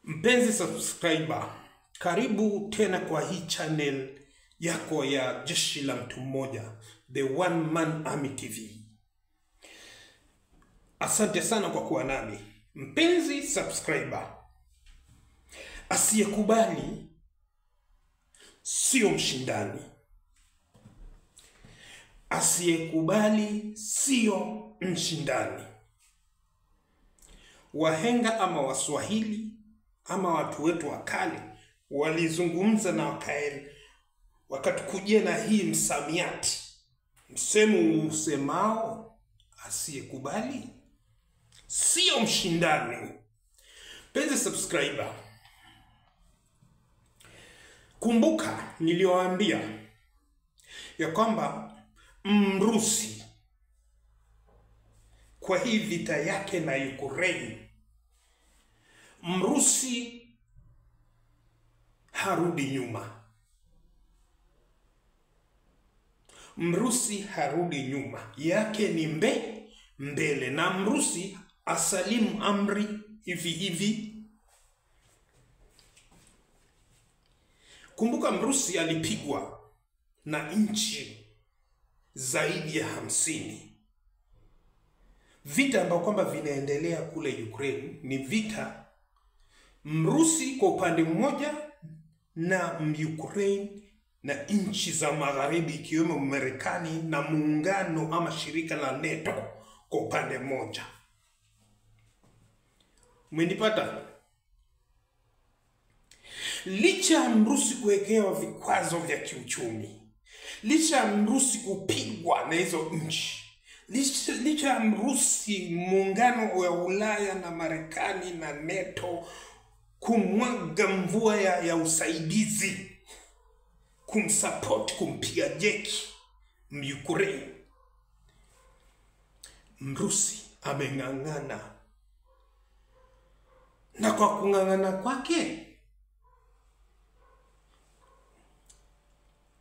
Mpenzi subscriber, karibu tena kwa hii channel yako ya Jeshi la Mtu Mmoja, The One Man Army TV. Asante sana kwa kuwa nami. Mpenzi subscriber, asiyekubali sio mshindani. Asiyekubali sio mshindani. Wahenga ama Waswahili ama watu wetu wa kale walizungumza na wakatukujia na hii msamiati, msemo usemao asiyekubali sio mshindani. Penzi subscriber, kumbuka nilioambia ya kwamba Mrusi kwa hii vita yake na Ukraine, Mrusi harudi nyuma. Mrusi harudi nyuma, yake ni mbele, na Mrusi asalimu amri hivi. Kumbuka Mrusi alipigwa na nchi zaidi ya 50. Vita ambao kwamba vinaendelea kule Ukraine ni vita Mrusi kwa upande mmoja na Ukraine na nchi za magharibi ikiwemo Marekani na muungano ama shirika la NATO kwa upande mmoja. Umenipata? Licha ya Mrusi kuwekewa vikwazo vya kiuchumi, licha ya Mrusi kupigwa na hizo nchi, licha ya Mrusi muungano wa Ulaya na Marekani na NATO kumwaga mvua ya usaidizi, kumsupport, kumpiga jeki Ukraine, Mrusi ameng'ang'ana, na kwa kung'ang'ana kwake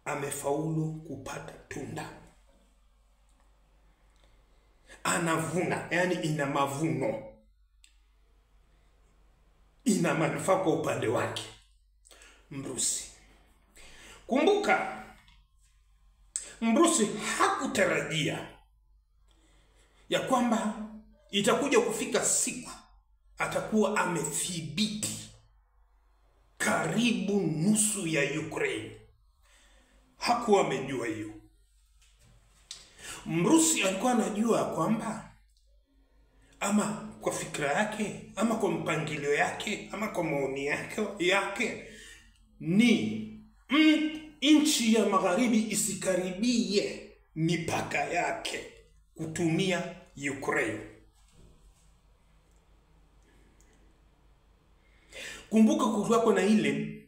amefaulu kupata tunda. Anavuna, yani ina mavuno, ina manufaa kwa upande wake Mrusi. Kumbuka, Mrusi hakutarajia ya kwamba itakuja kufika siku atakuwa amethibiti karibu nusu ya Ukraine. Hakuwa amejua hiyo. Mrusi alikuwa anajua kwamba ama kwa fikra yake, ama kwa mpangilio yake, ama kwa maoni yake ni nchi ya magharibi isikaribie mipaka yake kutumia Ukraine. Kumbuka kulikuwa na ile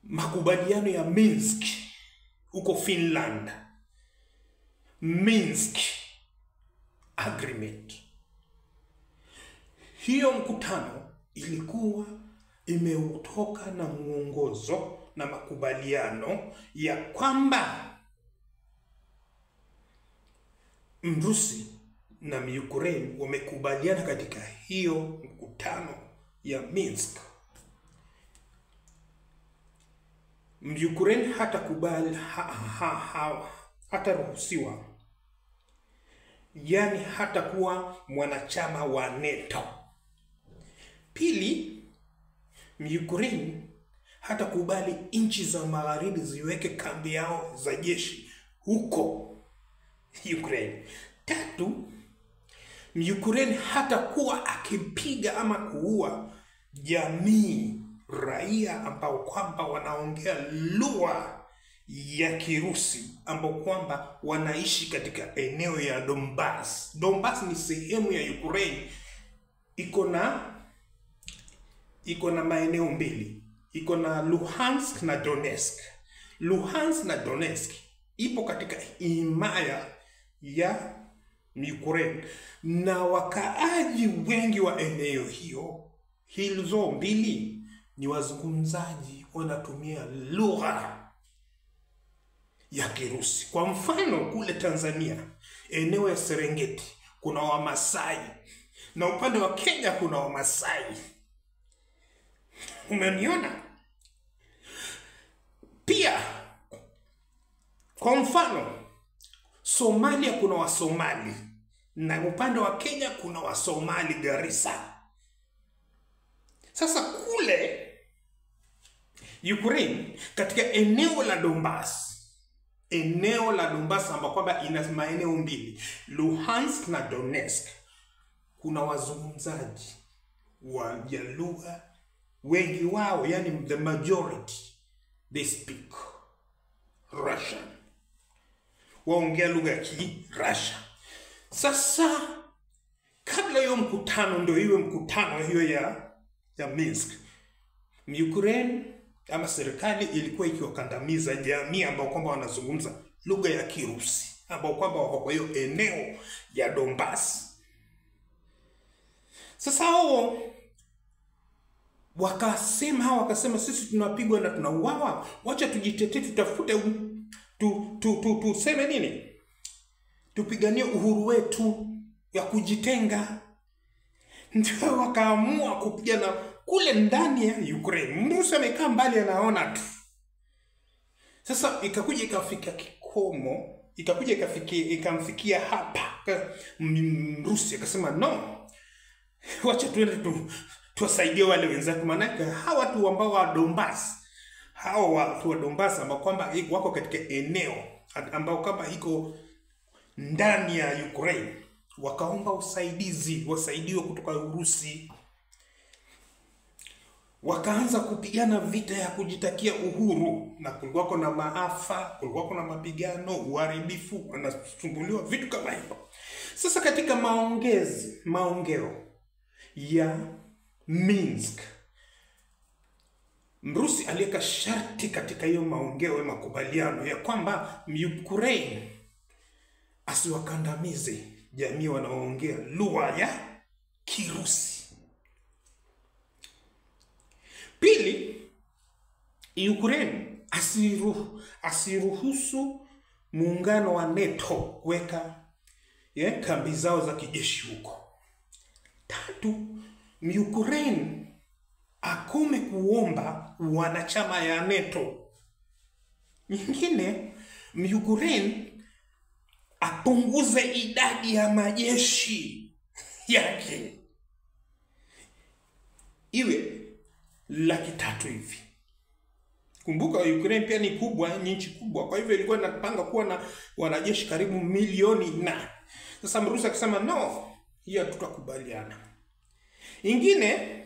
makubaliano ya Minsk huko Finland, Minsk Agreement. Hiyo mkutano ilikuwa imeutoka na mwongozo na makubaliano ya kwamba Mrusi na Ukraine wamekubaliana katika hiyo mkutano ya Minsk. Ukraine hatakubali, hataruhusiwa, yani hatakuwa mwanachama wa NATO. Pili, Ukraine hatakubali nchi za magharibi ziweke kambi yao za jeshi huko Ukraine. Tatu, Ukraine hatakuwa akipiga ama kuua jamii raia ambao kwamba wanaongea lugha ya Kirusi, ambao kwamba wanaishi katika eneo ya Donbas. Donbas ni sehemu ya Ukraine, iko na maeneo mbili, iko na Luhansk na Donetsk. Luhansk na Donetsk ipo katika himaya ya Ukraine, na wakaaji wengi wa eneo hizo mbili ni wazungumzaji wanatumia lugha ya Kirusi. Kwa mfano kule Tanzania, eneo ya Serengeti kuna Wamasai, na upande wa Kenya kuna Wamasai. Umeniona? Pia kwa mfano, Somalia kuna Wasomali na upande wa Kenya kuna Wasomali Garissa. Sasa kule Ukraine katika eneo la Donbas ambao kwamba ina maeneo mbili, Luhansk na Donetsk, kuna wazungumzaji wa lugha, wengi wao, yani the majority, they speak Russian, waongea lugha ya Russia. Sasa kabla hiyo mkutano, ndio hiyo mkutano hiyo ya Minsk, Ukraine ama serikali ilikuwa ikiwakandamiza jamii ambao kwamba wanazungumza lugha ya Kirusi, ambao kwamba wako kwa hiyo eneo ya Donbas. Sasa hao wakasema sisi tunapigwa na tunauawa, wacha tujitetee, tutafute tuseme nini, tupiganie uhuru wetu ya kujitenga. Ndio wakaamua kupigana kule ndani ya Ukraine. Mrusi amekaa mbali anaona tu. Sasa ikakuja ikafika kikomo, ikamfikia hapa. Mrusi akasema no, wacha tuende tuwasaidie wale wenzake, maana hawa watu ambao wa Donbas, hao watu wa Donbas ambao kwamba wako katika eneo ambao kama iko ndani ya Ukraine, wakaomba wasaidiwe kutoka Urusi. Wakaanza kupigana vita ya kujitakia uhuru, na kulikuwa na maafa, kulikuwa na mapigano, uharibifu, wanasumbuliwa vitu kama hivyo. Sasa katika maongeo ya Minsk, Mrusi aliweka sharti katika hiyo maongeo ya makubaliano ya kwamba Ukraine asiwakandamize jamii wanaoongea lugha ya Kirusi. Pili, Ukraine asiruhusu muungano wa NATO kuweka kambi zao za kijeshi huko. Tatu, Ukraine akome kuomba wanachama ya NATO. Nyingine, Ukraine apunguze idadi ya majeshi yake iwe 300,000 hivi. Kumbuka Ukraine pia ni kubwa, nchi kubwa, kwa hivyo ilikuwa inapanga kuwa na wanajeshi karibu 1,000,000 na. Sasa Mrusi akasema no, hiyo tutakubaliana. Ingine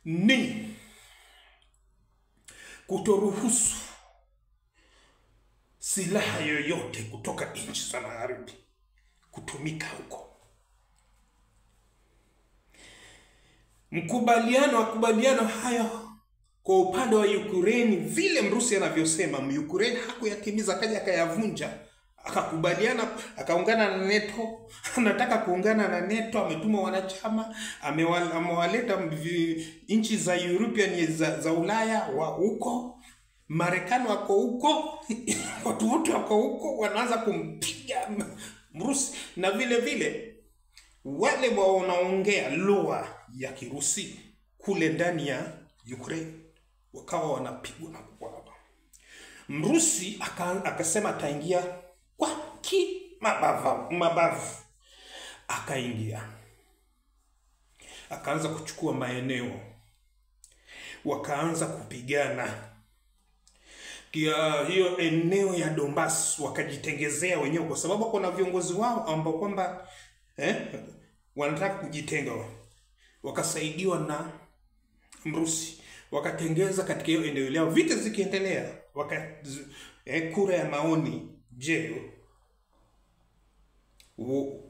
ni kutoruhusu silaha yoyote kutoka nchi za magharibi kutumika huko. Makubaliano hayo kwa upande wa Ukraine, vile Mrusi anavyosema, Ukraine hakuyatimiza, kaja akayavunja, akakubaliana, akaungana na NATO, anataka kuungana na NATO, ametuma wanachama, amewaleta nchi za European za Ulaya wa huko, Marekani wako huko, watu wote wako huko, wanaanza kumpiga Mrusi. Na vile vile wale wanaongea lugha ya Kirusi kule ndani ya Ukraine wakawa wanapigwa na kuuawa. Mrusi akasema ataingia kwa mabavu. Akaingia, akaanza kuchukua maeneo, wakaanza kupigana. Hiyo eneo ya Donbas wakajitengezea wenyewe, kwa sababu kuna viongozi wao ambao kwamba wanataka kujitenga. Wakasaidiwa na Mrusi, wakatengeza katika hiyo eneo lao. Vita zikiendelea, kura ya maoni, je,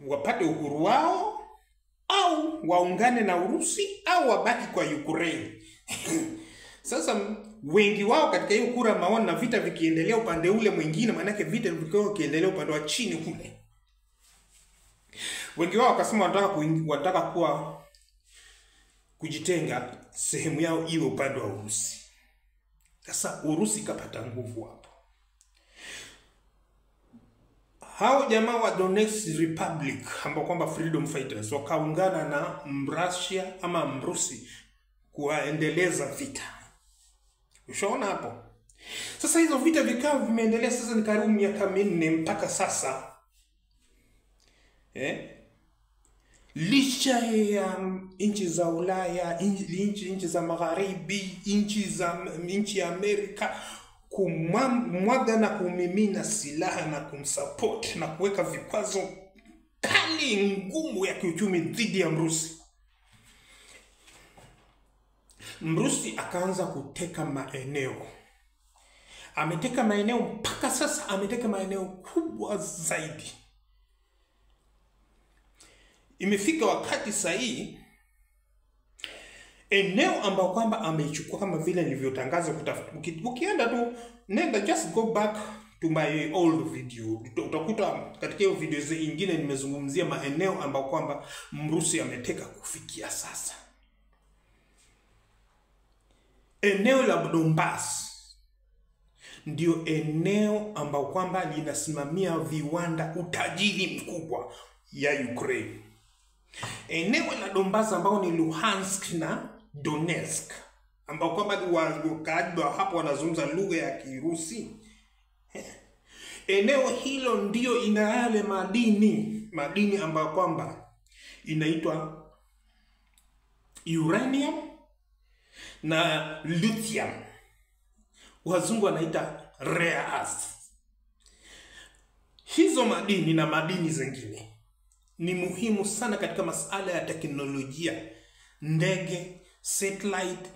wapate uhuru wao au waungane na Urusi au wabaki kwa Ukraine? Sasa wengi wao katika hiyo kura maoni, na vita vikiendelea upande ule mwingine, maana yake vita vikiendelea upande wa chini kule, wengi wao wakasema wanataka kuwa kujitenga, sehemu yao iwe upande wa Urusi. Sasa Urusi kapata nguvu hapo. Hao jamaa wa Donetsk Republic ambao kwamba freedom fighters wakaungana na Russia ama Mrusi kuendeleza vita. Ushaona hapo? Sasa hizo vita vikao vimeendelea sasa ni karibu miaka 4 mpaka sasa. Licha ya nchi za Ulaya, nchi za Magharibi, nchi ya Amerika kumwaga na kumimina silaha na kumsupport na kuweka vikwazo kali ngumu ya kiuchumi dhidi ya Mrusi. Mrusi akaanza kuteka maeneo. Ameteka maeneo mpaka sasa, ameteka maeneo kubwa zaidi. Imefika wakati sahihi eneo ambao kwamba ameichukua kama vile nilivyotangaza kutafuta. Ukienda tu nenda just go back to my old video. Utakuta katika hiyo video zingine nimezungumzia maeneo ambao kwamba Mrusi ameteka kufikia sasa. Eneo la Donbas ndio eneo ambao kwamba linasimamia viwanda utajiri mkubwa ya Ukraine. Eneo la Donbas ambao ni Luhansk na Donetsk ambao kwamba wakaaji hapo wanazungumza lugha ya Kirusi. Eneo hilo ndio ina yale madini ambayo kwamba inaitwa uranium na lithium. Wazungu wanaita rare earth. Hizo madini na madini zingine ni muhimu sana katika masuala ya teknolojia, ndege, satellite,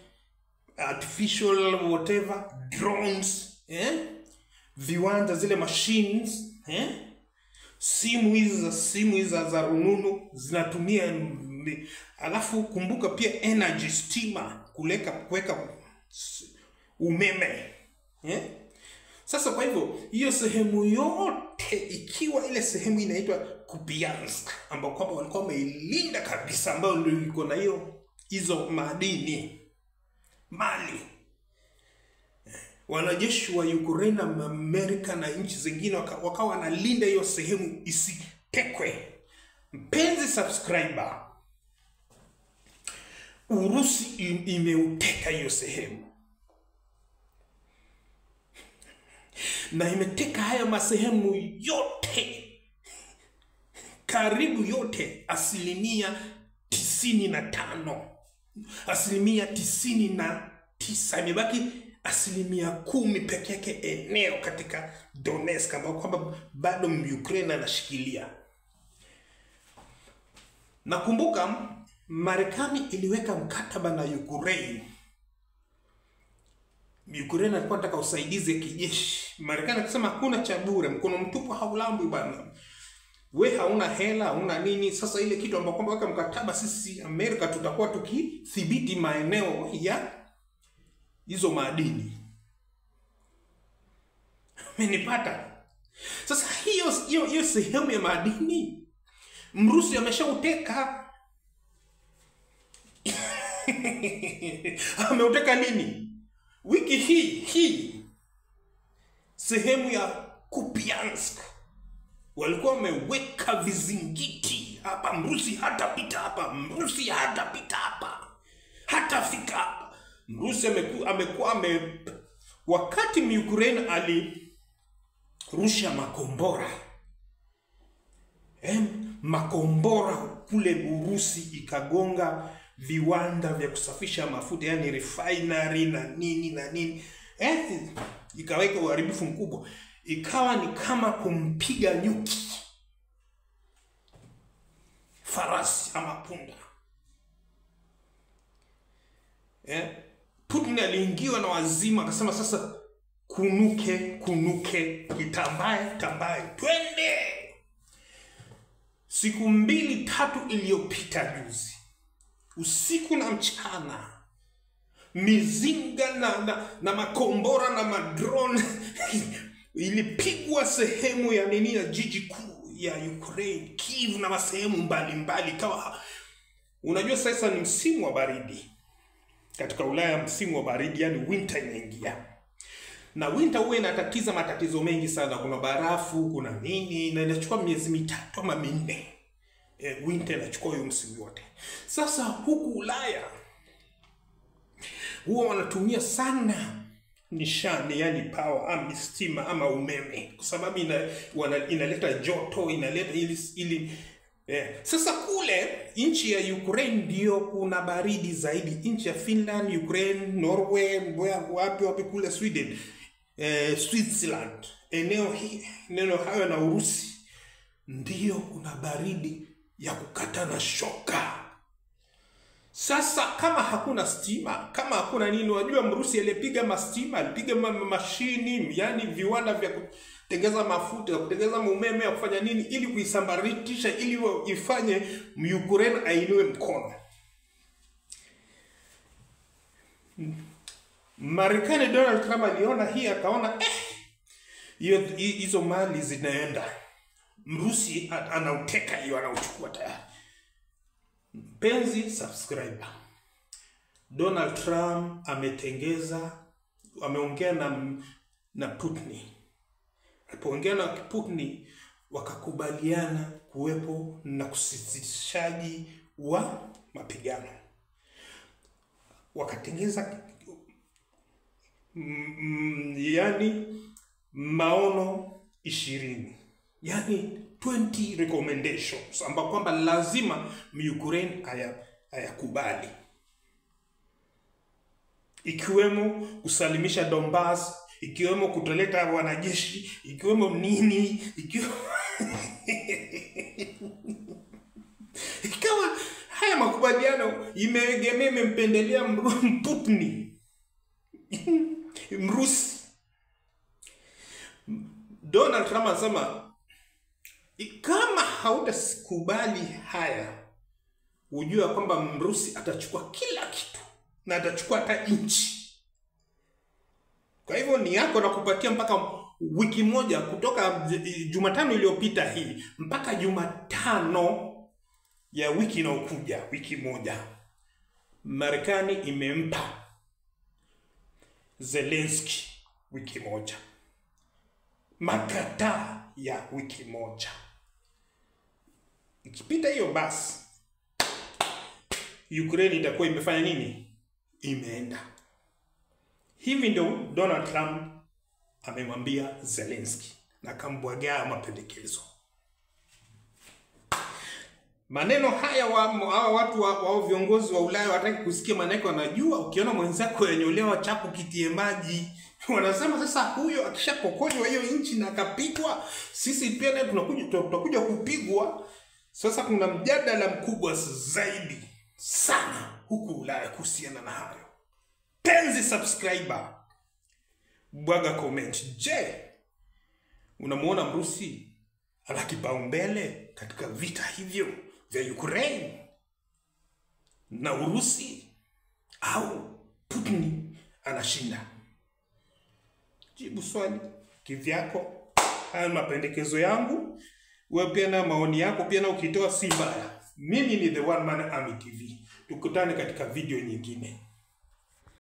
artificial whatever, drones, viwanda zile machines, simu hizi za rununu zinatumia. Alafu kumbuka pia energy, stima, kuweka umeme. Sasa kwa hivyo hiyo sehemu yote, ikiwa ile sehemu inaitwa Kupiansk ambao kwamba walikuwa wameilinda kabisa, ambao ndio iko na hizo madini mali. Wanajeshi wa Ukraine na Amerika na nchi zingine wakawa wanalinda hiyo sehemu isitekwe. Mpenzi subscriber, Urusi imeuteka hiyo sehemu. Na imeteka haya masehemu yote, karibu yote, 95%. 99%. Imebaki 10% peke yake eneo katika Donetsk ambao kwamba bado Ukraine anashikilia. Nakumbuka Marekani iliweka mkataba na Ukraine. Ukraine alikuwa anataka usaidizi wa kijeshi. Marekani akasema hakuna cha bure, mkono mtupu haulambwi bana. We hauna hela, hauna nini. Sasa ile kitu ambapo kwamba weka mkataba, sisi Amerika tutakuwa tukithibiti maeneo ya hizo madini. Umenipata? Sasa hiyo sehemu ya madini Mrusi ameshauteka. Ameuteka nini? Wiki hii sehemu ya Kupiansk walikuwa wameweka vizingiti hapa. Mrusi hatapita hapa, Mrusi hatapita hapa, hatafika hapa. Mrusi amekuwa wakati Ukraine alirusha makombora kule Urusi, ikagonga viwanda vya kusafisha mafuta, yani refinery na nini, ikaweka uharibifu mkubwa. Ikawa ni kama kumpiga nyuki farasi ama punda. Putin aliingiwa na wazima, akasema sasa kunuke, kitambaye, twende. Siku 2-3 iliyopita juzi, usiku na mchana, mizinga na makombora na madrone ilipigwa sehemu ya ya jiji kuu ya Ukraine, Kiev, na masehemu mbalimbali. Kawa unajua sasa ni msimu wa baridi katika Ulaya, msimu wa baridi, yani winter inaingia. Na winter huwa inatatiza matatizo mengi sana, kuna barafu, kuna nini, na inachukua miezi 3 ama 4. Winter inachukua hiyo msimu wote. Sasa huku Ulaya huwa wanatumia sana nishani, yani power, ama stima ama umeme, kwa sababu inaleta joto, inaleta ili Sasa kule nchi ya Ukraine ndio kuna baridi zaidi. Nchi ya Finland, Ukraine, Norway, wapi kule Sweden, Switzerland, eneo hayo na Urusi ndio kuna baridi ya kukatana shoka. Sasa kama hakuna stima, kama hakuna nini, wajua Mrusi alipiga mastima, alipiga mashini, yani viwanda vya kutengeza mafuta, kutengeza umeme, ya kufanya nini ili kuisambaratisha, ili ifanye Ukraine ainue mkono. Marekani, Donald Trump aliona hii, akaona hizo mali zinaenda, Mrusi anauteka hiyo, anauchukua tayari. Penzi subscriber, Donald Trump ameongea na Putin. Alipoongea na Putin, wakakubaliana kuwepo na kusitishaji wa mapigano. Wakatengeza yani maono 20, yani 20 recommendations, ambapo kwamba lazima Ukraine ayakubali, ikiwemo kusalimisha Donbas, ikiwemo kutoleta wanajeshi, ikiwemo nini, ikawa haya makubaliano imempendelea Putin Mrusi. Donald Trump anasema kama hautakubali haya, ujua kwamba Mrusi atachukua kila kitu na atachukua hata nchi. Kwa hivyo ni yako na kupatia mpaka wiki moja, kutoka Jumatano iliyopita hii mpaka Jumatano ya wiki inayokuja, wiki moja. Marekani imempa Zelensky wiki moja, makataa ya wiki moja. Ikipita hiyo basi Ukraine itakuwa imefanya nini? Imeenda. Hivi ndio Donald Trump amemwambia Zelensky na kambwaga mapendekezo. Maneno haya watu wa viongozi wa Ulaya wataki kusikia, maneno wanajua ukiona mwenzako yanyolewa chapu kitie maji, wanasema sasa huyo akishapokonywa hiyo nchi na akapigwa, sisi pia naye tutakuja kupigwa. Sasa kuna mjadala mkubwa zaidi sana huku Ulaya kuhusiana na hayo. Penzi subscriber, bwaga comment. Je, unamuona Mrusi ana kipaumbele katika vita hivyo vya Ukraine na Urusi, au Putin anashinda? Jibu swali kivyako. Haya mapendekezo yangu, wewe pia na maoni yako pia na ukitoa si mbaya. Mimi ni The One Man Army TV. Tukutane katika video nyingine.